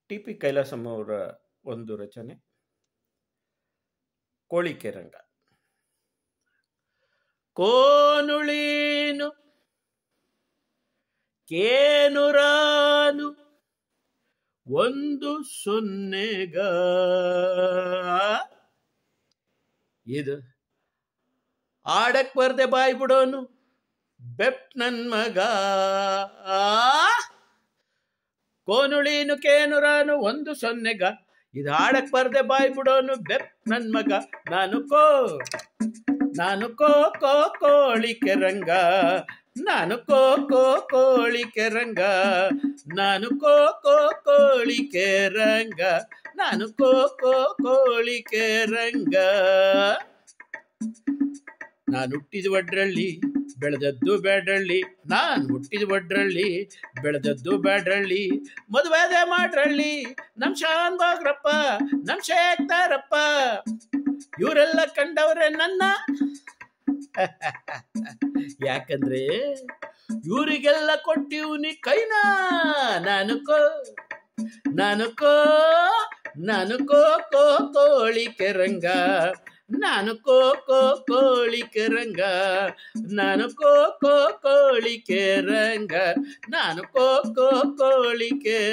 ಟಿ.ಪಿ. ಕೈಲಾಸಂ ಅವರ ಒಂದು ರಚನೆ ಕೋಳಿಕೆ ರಂಗ. ಕೋನುಳೀನು ಕೇನುರಾನು ಒಂದು ಸೊನ್ನೆಗ ಇದು ಆಡಕ್ ಬರ್ದೆ ಬಾಯ್ ಬಿಡೋನು ಬೆಪ್ ನನ್ ಮಗ. ಕೋನುಳೀನು ಕೇನುರಾನು ಒಂದು ಸೊನ್ನೆಗ ಇದು ಆಡಕ್ ಬರ್ದೆ ಬಾಯ್ ಬಿಡೋನು ಬೆಪ್ ನನ್ ಮಗ. ನಾನು ಕೋ ಕೋಳಿಕೆ ರಂಗ, ನಾನು ಕೋ ಕೋಳಿಕೆ ರಂಗ, ನಾನು ಕೋ ಕೋಳಿಕೆ ರಂಗ, ನಾನು ಕೋ ಕೋಳಿಕೆ ರಂಗ. ನಾನು ಹುಟ್ಟಿದ ಒಡ್ರಳ್ಳಿ ಬೆಳೆದದ್ದು ಬ್ಯಾಡ್ರಳ್ಳಿ, ನಾನು ಹುಟ್ಟಿದ ಒಡ್ರಳ್ಳಿ ಬೆಳೆದದ್ದು ಬ್ಯಾಡ್ರಳ್ಳಿ, ಮದುವೆ ಮಾಡ್ರಳ್ಳಿ ನಮ್ ಶಾನ್ ಬಾಗ್ರಪ್ಪ ನಮ್ ಶೇಕ್ತಾರಪ್ಪ, ಇವರೆಲ್ಲ ಕಂಡವ್ರೆ ನನ್ನ. ಯಾಕಂದ್ರೆ ಇವರಿಗೆಲ್ಲ ಕೊಟ್ಟಿವ್ನಿ ಕೈನ. ನಾನು ಕೋ ಕೋಳಿಕೆ ರಂಗ, ನಾನು ಕೋ ಕೋಳಿಕೆ ರಂಗ, ನಾನು ಕೋ ಕೋಳಿಕೆ ರಂಗ, ನಾನು ಕೋ ಕೋಳಿಕೆ ರಂಗ.